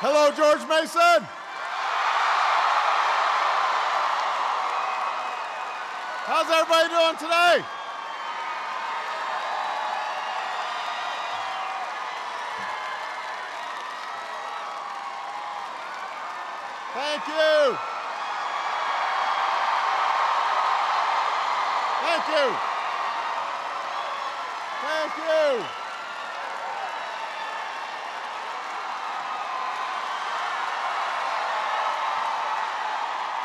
Hello, George Mason. How's everybody doing today? Thank you. Thank you. Thank you.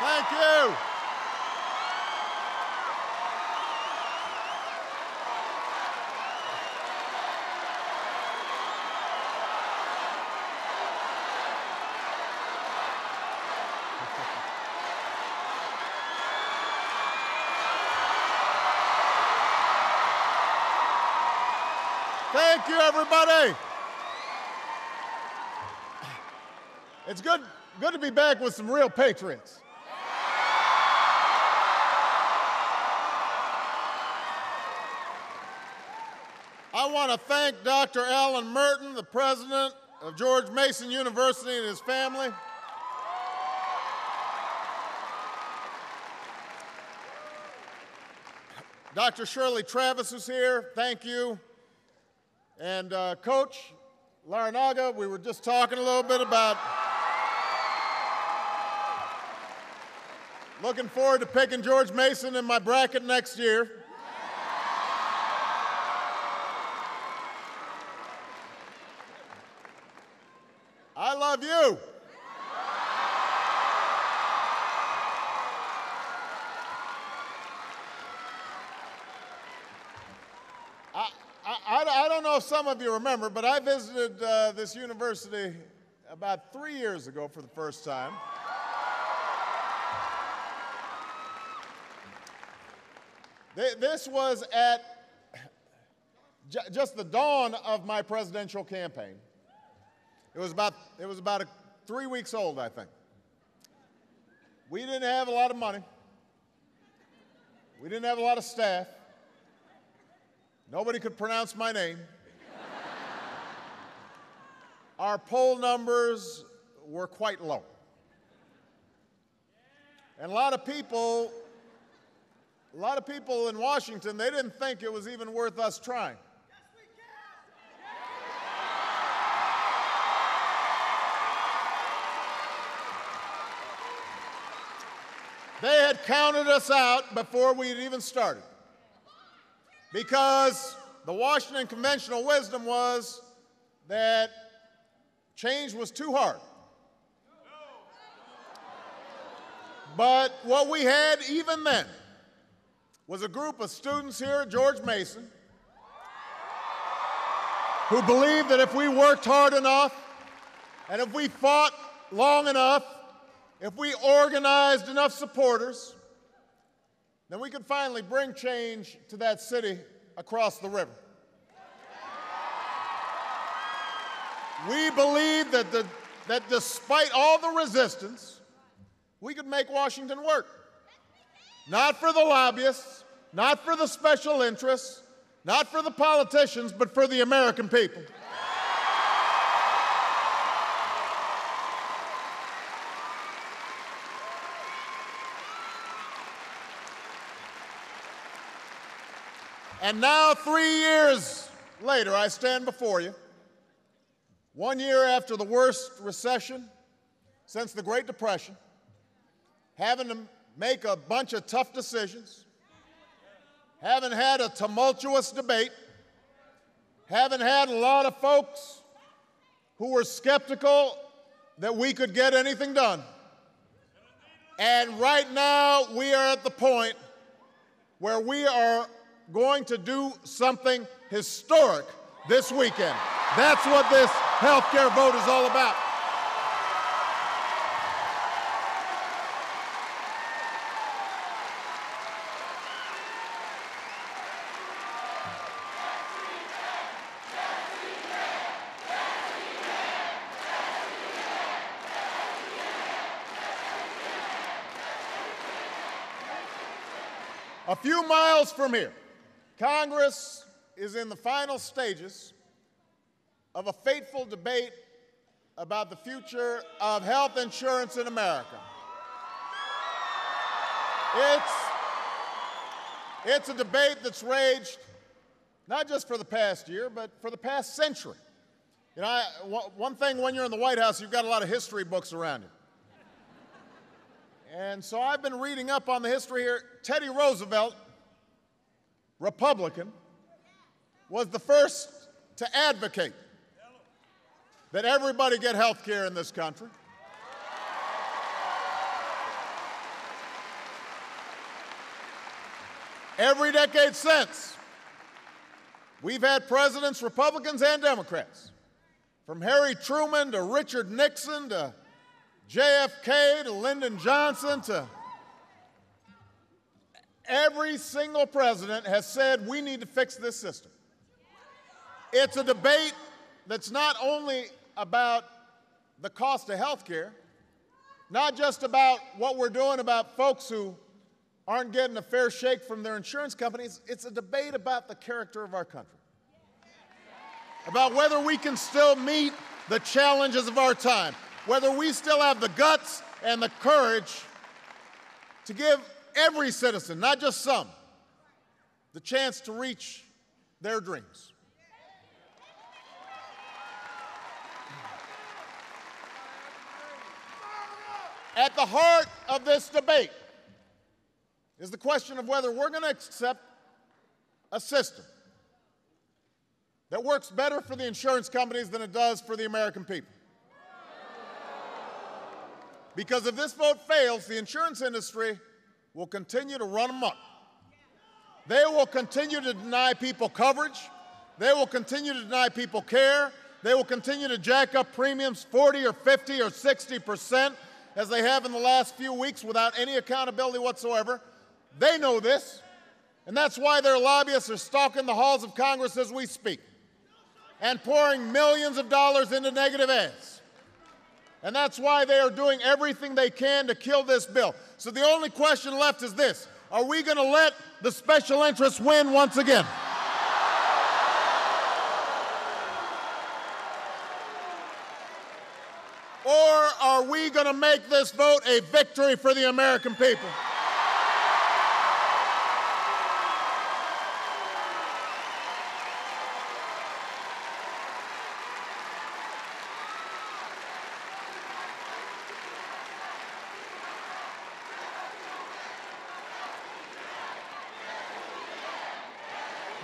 Thank you. Thank you, everybody. It's good to be back with some real patriots. I want to thank Dr. Alan Merton, the president of George Mason University, and his family. Dr. Shirley Travis is here. Thank you. And Coach Larinaga, we were just talking a little bit about looking forward to picking George Mason in my bracket next year. I love you. I don't know if some of you remember, but I visited this university about 3 years ago for the first time. This was at just the dawn of my presidential campaign. It was about 3 weeks old, I think. We didn't have a lot of money. We didn't have a lot of staff. Nobody could pronounce my name. Our poll numbers were quite low. And a lot of people in Washington, they didn't think it was even worth us trying. They had counted us out before we had even started, because the Washington conventional wisdom was that change was too hard. But what we had even then was a group of students here at George Mason who believed that if we worked hard enough and if we fought long enough, if we organized enough supporters, then we could finally bring change to that city across the river. We believed that despite all the resistance, we could make Washington work. Not for the lobbyists, not for the special interests, not for the politicians, but for the American people. And now, 3 years later, I stand before you, 1 year after the worst recession since the Great Depression, having to make a bunch of tough decisions, haven't had a tumultuous debate, haven't had a lot of folks who were skeptical that we could get anything done. And right now, we are at the point where we are going to do something historic this weekend. That's what this health care vote is all about. A few miles from here, Congress is in the final stages of a fateful debate about the future of health insurance in America. It's a debate that's raged not just for the past year, but for the past century. You know, one thing when you're in the White House, you've got a lot of history books around you. And so I've been reading up on the history here. Teddy Roosevelt, Republican, was the first to advocate that everybody get health care in this country. Every decade since, we've had presidents, Republicans and Democrats, from Harry Truman to Richard Nixon to JFK to Lyndon Johnson to every single president has said we need to fix this system. It's a debate that's not only about the cost of health care, not just about what we're doing about folks who aren't getting a fair shake from their insurance companies. It's a debate about the character of our country, about whether we can still meet the challenges of our time, whether we still have the guts and the courage to give every citizen, not just some, the chance to reach their dreams. At the heart of this debate is the question of whether we're going to accept a system that works better for the insurance companies than it does for the American people. Because if this vote fails, the insurance industry will continue to run amok. They will continue to deny people coverage. They will continue to deny people care. They will continue to jack up premiums 40 or 50 or 60%, as they have in the last few weeks without any accountability whatsoever. They know this, and that's why their lobbyists are stalking the halls of Congress as we speak and pouring millions of dollars into negative ads. And that's why they are doing everything they can to kill this bill. So the only question left is this: are we going to let the special interests win once again? Or are we going to make this vote a victory for the American people?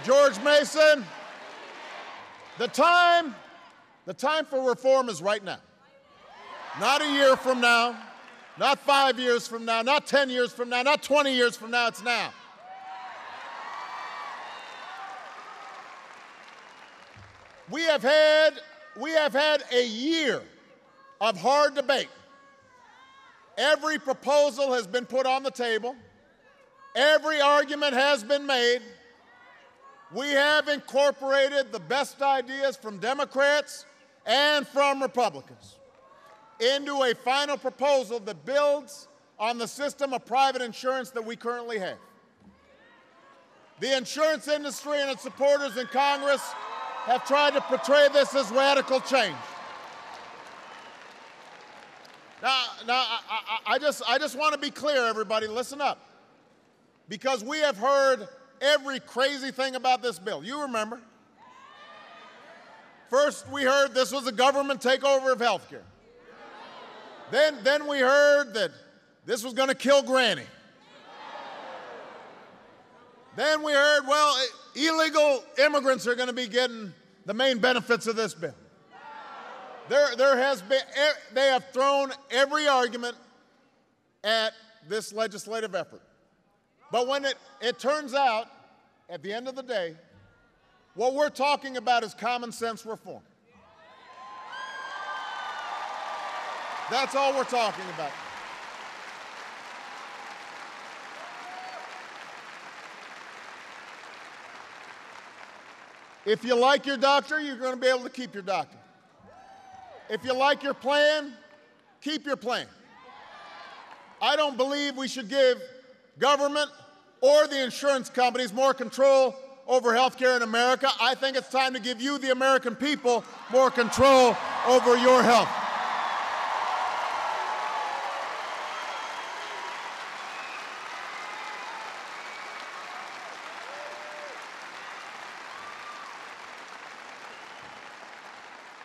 George Mason, the time for reform is right now. Not a year from now, not 5 years from now, not 10 years from now, not 20 years from now, it's now. We have had a year of hard debate. Every proposal has been put on the table. Every argument has been made. We have incorporated the best ideas from Democrats and from Republicans into a final proposal that builds on the system of private insurance that we currently have. The insurance industry and its supporters in Congress have tried to portray this as radical change. Now, I just want to be clear, everybody, listen up. Because we have heard every crazy thing about this bill. You remember. First, we heard this was a government takeover of health care. Then we heard that this was going to kill Granny. Then we heard, well, illegal immigrants are going to be getting the main benefits of this bill. They have thrown every argument at this legislative effort. But when it turns out, at the end of the day, what we're talking about is common sense reform. That's all we're talking about. If you like your doctor, you're going to be able to keep your doctor. If you like your plan, keep your plan. I don't believe we should give government or the insurance companies more control over health care in America. I think it's time to give you, the American people, more control over your health.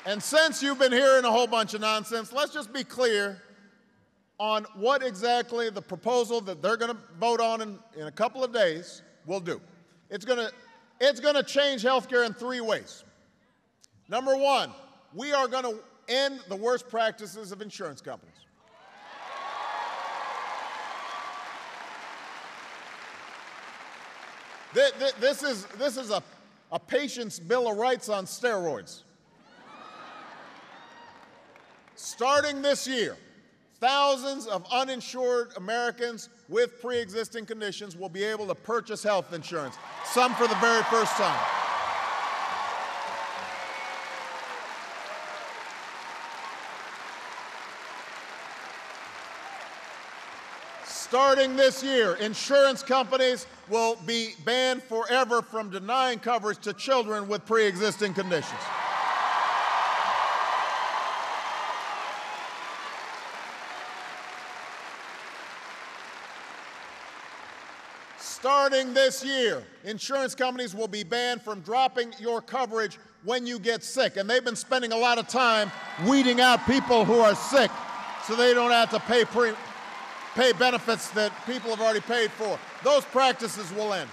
And since you've been hearing a whole bunch of nonsense, let's just be clear on what exactly the proposal that they're going to vote on in a couple of days will do. It's going to change healthcare in three ways. Number one, we are going to end the worst practices of insurance companies. This is a patient's Bill of Rights on steroids. Starting this year, thousands of uninsured Americans with pre-existing conditions will be able to purchase health insurance, some for the very first time. Starting this year, insurance companies will be banned forever from denying coverage to children with pre-existing conditions. Starting this year, insurance companies will be banned from dropping your coverage when you get sick. And they've been spending a lot of time weeding out people who are sick so they don't have to pay benefits that people have already paid for. Those practices will end.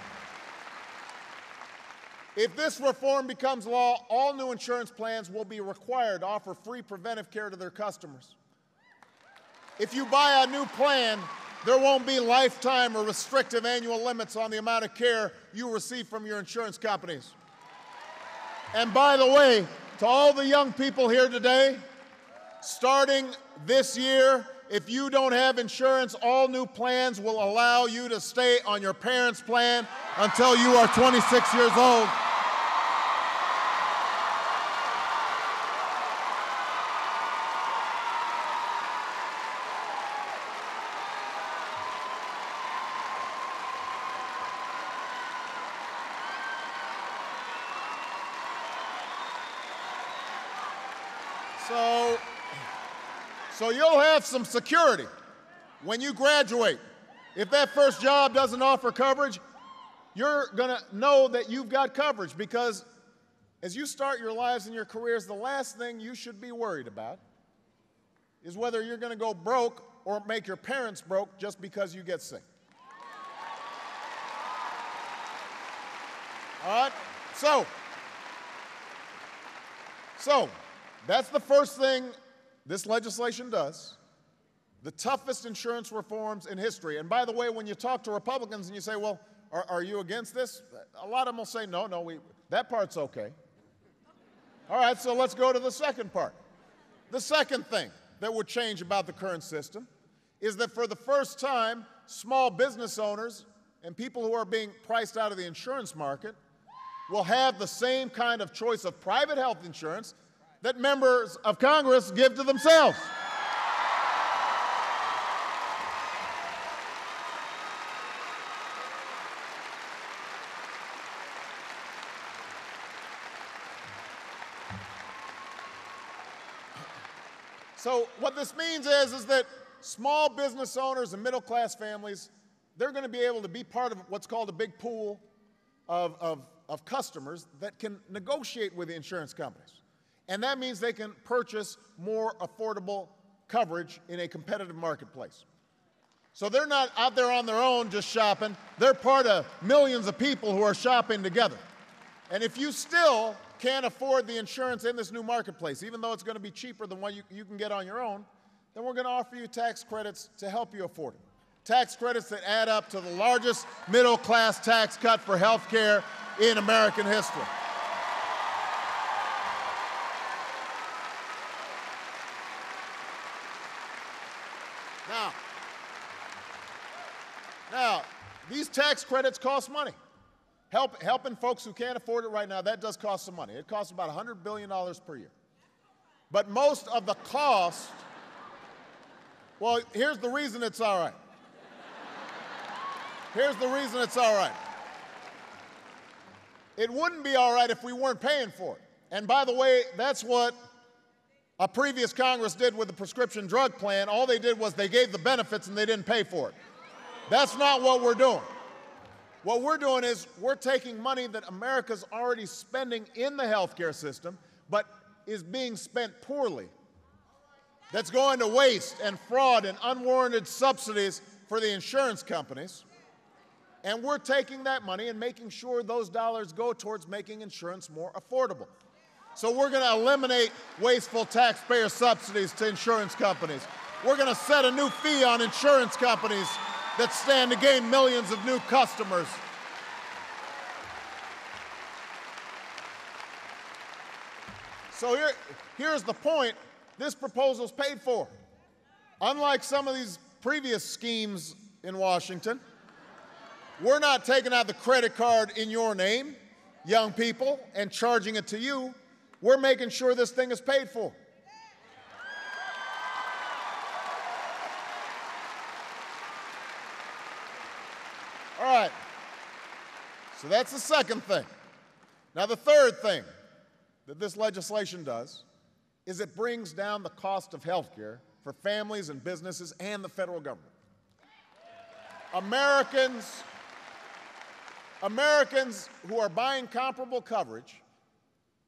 If this reform becomes law, all new insurance plans will be required to offer free preventive care to their customers. If you buy a new plan, there won't be lifetime or restrictive annual limits on the amount of care you receive from your insurance companies. And by the way, to all the young people here today, starting this year, if you don't have insurance, all new plans will allow you to stay on your parents' plan until you are 26 years old. So you'll have some security when you graduate. If that first job doesn't offer coverage, you're going to know that you've got coverage, because as you start your lives and your careers, the last thing you should be worried about is whether you're going to go broke or make your parents broke just because you get sick. All right? So that's the first thing this legislation does. The toughest insurance reforms in history. And by the way, when you talk to Republicans and you say, well, are you against this? A lot of them will say, no, that part's okay. All right, so let's go to the second part. The second thing that would change about the current system is that for the first time, small business owners and people who are being priced out of the insurance market will have the same kind of choice of private health insurance that members of Congress give to themselves. So what this means is that small business owners and middle-class families, they're going to be able to be part of what's called a big pool of customers that can negotiate with the insurance companies. And that means they can purchase more affordable coverage in a competitive marketplace. So they're not out there on their own just shopping. They're part of millions of people who are shopping together. And if you still can't afford the insurance in this new marketplace, even though it's going to be cheaper than what you can get on your own, then we're going to offer you tax credits to help you afford it. Tax credits that add up to the largest middle-class tax cut for health care in American history. Now, these tax credits cost money. Helping folks who can't afford it right now, that does cost some money. It costs about $100 billion per year. But most of the cost, well, here's the reason it's all right. Here's the reason it's all right. It wouldn't be all right if we weren't paying for it. And by the way, that's what a previous Congress did with the prescription drug plan. All they did was they gave the benefits and they didn't pay for it. That's not what we're doing. What we're doing is we're taking money that America's already spending in the healthcare system, but is being spent poorly, that's going to waste and fraud and unwarranted subsidies for the insurance companies. And we're taking that money and making sure those dollars go towards making insurance more affordable. So we're going to eliminate wasteful taxpayer subsidies to insurance companies. We're going to set a new fee on insurance companies that stand to gain millions of new customers. So here's the point. This proposal's paid for. Unlike some of these previous schemes in Washington, we're not taking out the credit card in your name, young people, and charging it to you. We're making sure this thing is paid for. All right. So that's the second thing. Now, the third thing that this legislation does is it brings down the cost of health care for families and businesses and the federal government. Americans who are buying comparable coverage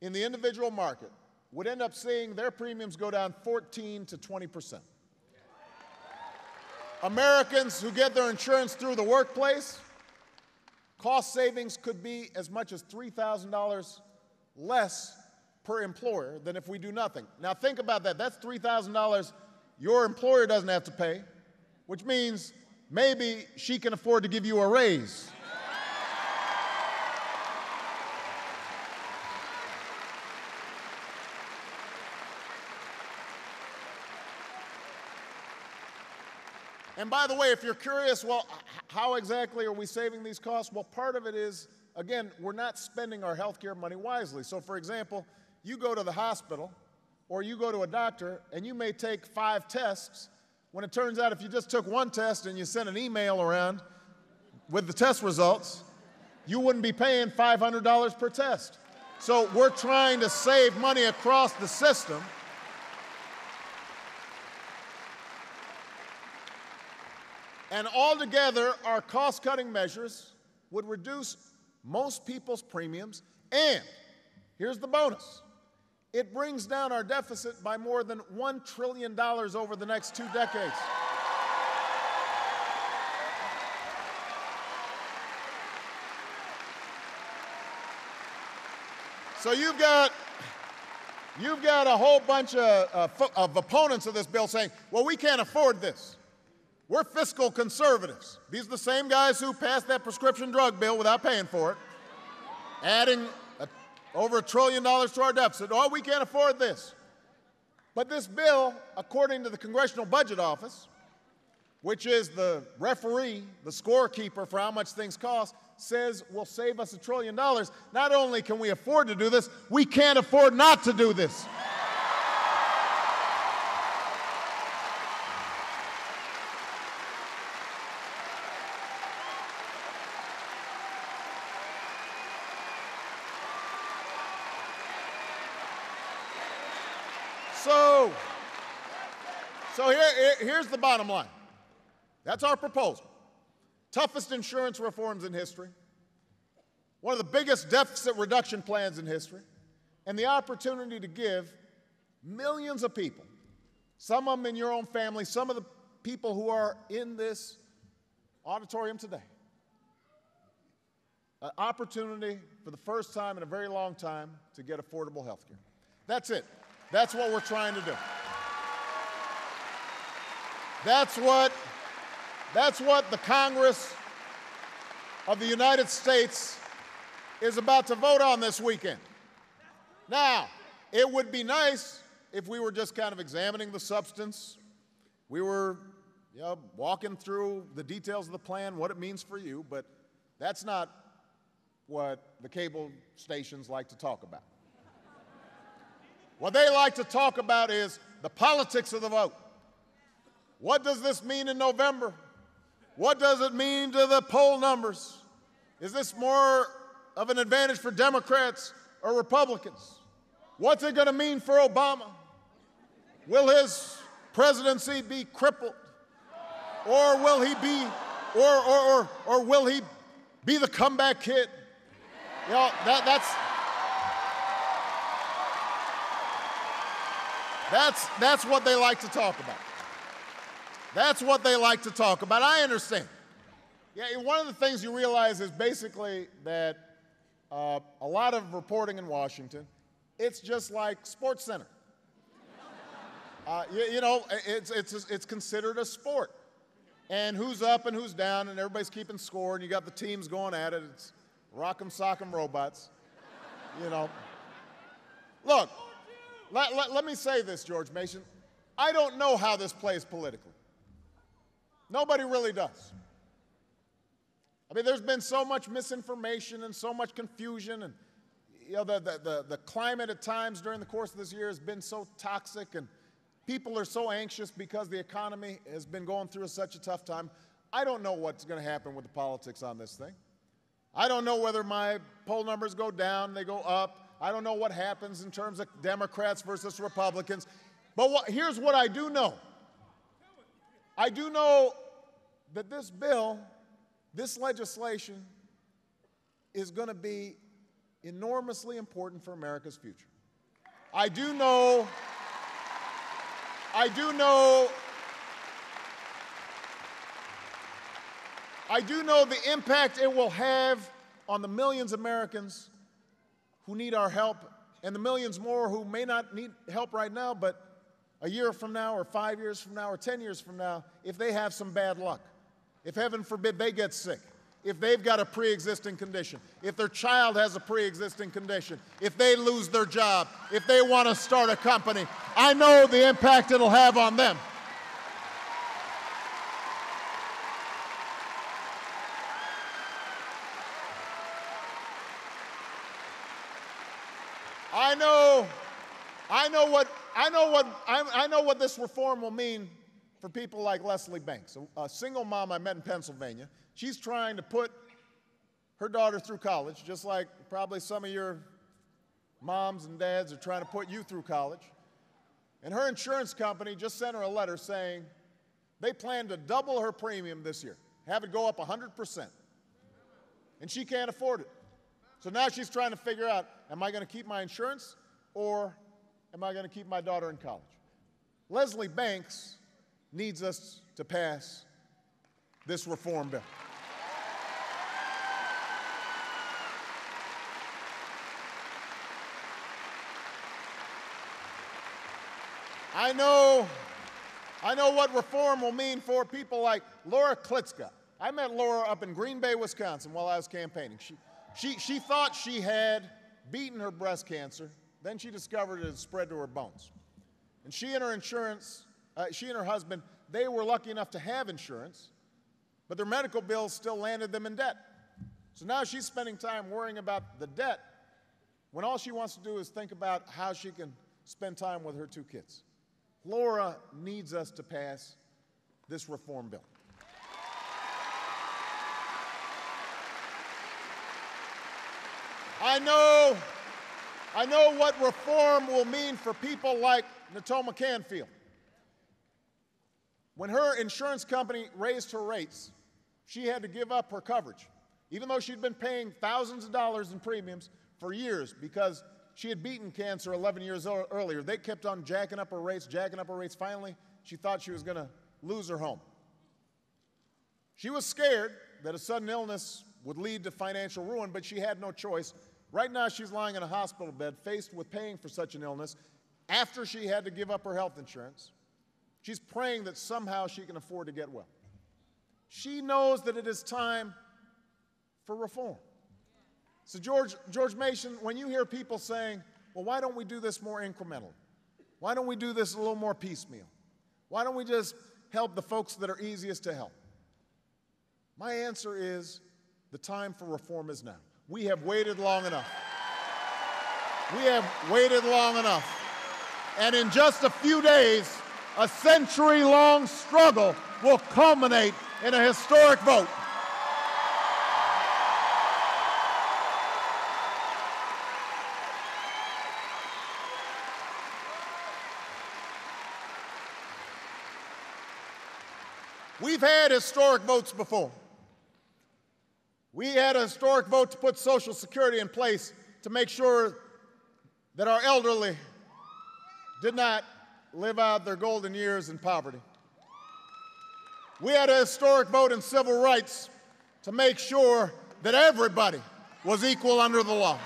in the individual market would end up seeing their premiums go down 14 to 20%. Americans who get their insurance through the workplace, cost savings could be as much as $3,000 less per employer than if we do nothing. Now think about that. That's $3,000 your employer doesn't have to pay, which means maybe she can afford to give you a raise. And by the way, if you're curious, well, how exactly are we saving these costs? Well, part of it is, again, we're not spending our health care money wisely. So, for example, you go to the hospital or you go to a doctor and you may take 5 tests when it turns out if you just took 1 test and you sent an email around with the test results, you wouldn't be paying $500 per test. So we're trying to save money across the system. And altogether, our cost-cutting measures would reduce most people's premiums, and here's the bonus. It brings down our deficit by more than $1 trillion over the next 2 decades. So you've got a whole bunch of opponents of this bill saying, well, we can't afford this. We're fiscal conservatives. These are the same guys who passed that prescription drug bill without paying for it, adding over $1 trillion to our deficit. Oh, we can't afford this. But this bill, according to the Congressional Budget Office, which is the referee, the scorekeeper for how much things cost, says will save us $1 trillion. Not only can we afford to do this, we can't afford not to do this. So here's the bottom line. That's our proposal. Toughest insurance reforms in history, one of the biggest deficit reduction plans in history, and the opportunity to give millions of people, some of them in your own family, some of the people who are in this auditorium today, an opportunity for the first time in a very long time to get affordable health care. That's it. That's what we're trying to do. That's what the Congress of the United States is about to vote on this weekend. Now, it would be nice if we were just kind of examining the substance. We were, walking through the details of the plan, what it means for you, but that's not what the cable stations like to talk about. What they like to talk about is the politics of the vote. What does this mean in November? What does it mean to the poll numbers? Is this more of an advantage for Democrats or Republicans? What's it going to mean for Obama? Will his presidency be crippled? Or will he be, or will he be the comeback kid? You know, that's what they like to talk about. That's what they like to talk about. I understand. Yeah, one of the things you realize is basically that a lot of reporting in Washington, it's just like SportsCenter. You know, it's considered a sport. And who's up and who's down, and everybody's keeping score, and you got the teams going at it. It's rock'em sock'em robots, you know. Look, let me say this, George Mason. I don't know how this plays politically. Nobody really does. I mean, there's been so much misinformation and so much confusion, and you know, the climate at times during the course of this year has been so toxic, and people are so anxious because the economy has been going through such a tough time. I don't know what's going to happen with the politics on this thing. I don't know whether my poll numbers go down, they go up. I don't know what happens in terms of Democrats versus Republicans. But here's what I do know. I do know that this bill, this legislation, is going to be enormously important for America's future. I do know the impact it will have on the millions of Americans who need our help, and the millions more who may not need help right now, but a year from now, or 5 years from now, or 10 years from now, if they have some bad luck, if heaven forbid they get sick, if they've got a pre-existing condition, if their child has a pre-existing condition, if they lose their job, if they want to start a company, I know the impact it'll have on them. I know what this reform will mean for people like Leslie Banks, a single mom I met in Pennsylvania. She's trying to put her daughter through college, just like probably some of your moms and dads are trying to put you through college. And her insurance company just sent her a letter saying they plan to double her premium this year, have it go up 100%. And she can't afford it. So now she's trying to figure out, am I going to keep my insurance or am I going to keep my daughter in college? Leslie Banks needs us to pass this reform bill. I know what reform will mean for people like Laura Klitschko. I met Laura up in Green Bay, Wisconsin while I was campaigning. She thought she had beaten her breast cancer. Then she discovered it had spread to her bones. And she and her husband, they were lucky enough to have insurance, but their medical bills still landed them in debt. So now she's spending time worrying about the debt when all she wants to do is think about how she can spend time with her two kids. Laura needs us to pass this reform bill. I know what reform will mean for people like Natoma Canfield. When her insurance company raised her rates, she had to give up her coverage, even though she'd been paying thousands of dollars in premiums for years because she had beaten cancer 11 years earlier. They kept on jacking up her rates. Finally, she thought she was going to lose her home. She was scared that a sudden illness would lead to financial ruin, but she had no choice. Right now, she's lying in a hospital bed, faced with paying for such an illness after she had to give up her health insurance. She's praying that somehow she can afford to get well. She knows that it is time for reform. So George Mason, when you hear people saying, well, why don't we do this more incrementally? Why don't we do this a little more piecemeal? Why don't we just help the folks that are easiest to help? My answer is the time for reform is now. We have waited long enough. We have waited long enough. And in just a few days, a century-long struggle will culminate in a historic vote. We've had historic votes before. We had a historic vote to put Social Security in place to make sure that our elderly did not live out their golden years in poverty. We had a historic vote in civil rights to make sure that everybody was equal under the law.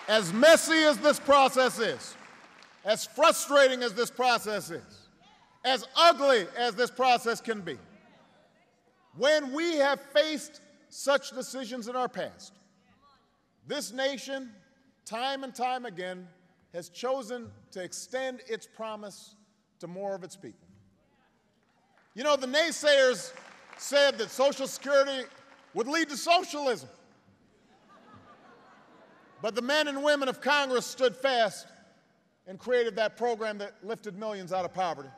As messy as this process is, as frustrating as this process is, as ugly as this process can be, when we have faced such decisions in our past, this nation, time and time again, has chosen to extend its promise to more of its people. You know, the naysayers said that Social Security would lead to socialism. But the men and women of Congress stood fast and created that program that lifted millions out of poverty.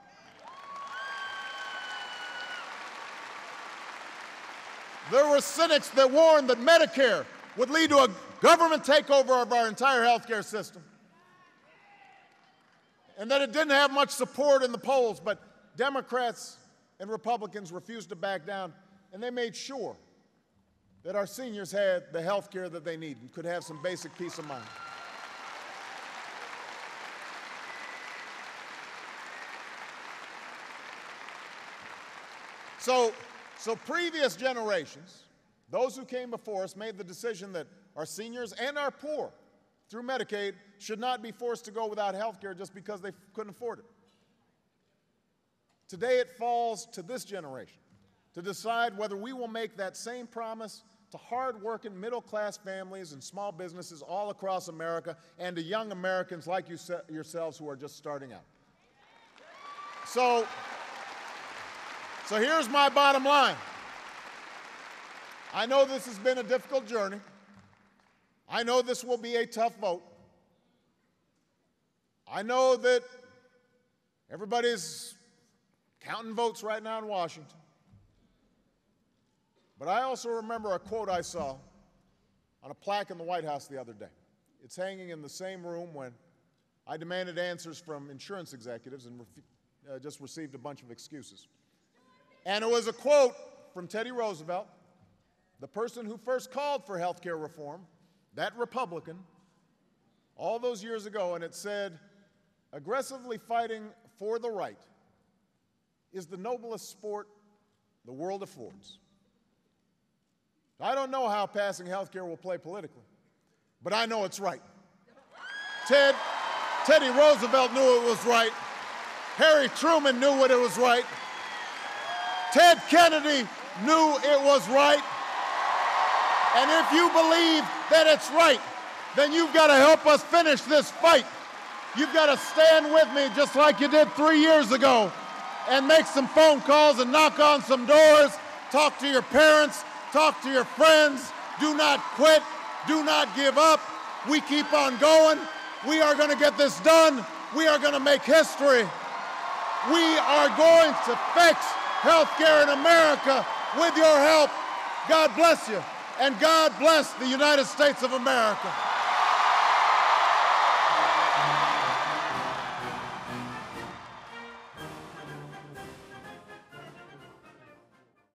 There were cynics that warned that Medicare would lead to a government takeover of our entire health care system, and that it didn't have much support in the polls, but Democrats and Republicans refused to back down, and they made sure that our seniors had the health care that they need and could have some basic peace of mind. So previous generations, those who came before us, made the decision that our seniors and our poor, through Medicaid, should not be forced to go without health care just because they couldn't afford it. Today it falls to this generation to decide whether we will make that same promise to hard-working middle-class families and small businesses all across America and to young Americans like yourselves who are just starting out. So here's my bottom line. I know this has been a difficult journey. I know this will be a tough vote. I know that everybody's counting votes right now in Washington. But I also remember a quote I saw on a plaque in the White House the other day. It's hanging in the same room when I demanded answers from insurance executives and just received a bunch of excuses. And it was a quote from Teddy Roosevelt, the person who first called for health care reform, that Republican, all those years ago, and it said, "Aggressively fighting for the right is the noblest sport the world affords." I don't know how passing health care will play politically, but I know it's right. Teddy Roosevelt knew it was right. Harry Truman knew what it was right. Ted Kennedy knew it was right. And if you believe that it's right, then you've got to help us finish this fight. You've got to stand with me just like you did 3 years ago and make some phone calls and knock on some doors, talk to your parents, talk to your friends. Do not quit. Do not give up. We keep on going. We are going to get this done. We are going to make history. We are going to fix health care in America with your help. God bless you, and God bless the United States of America.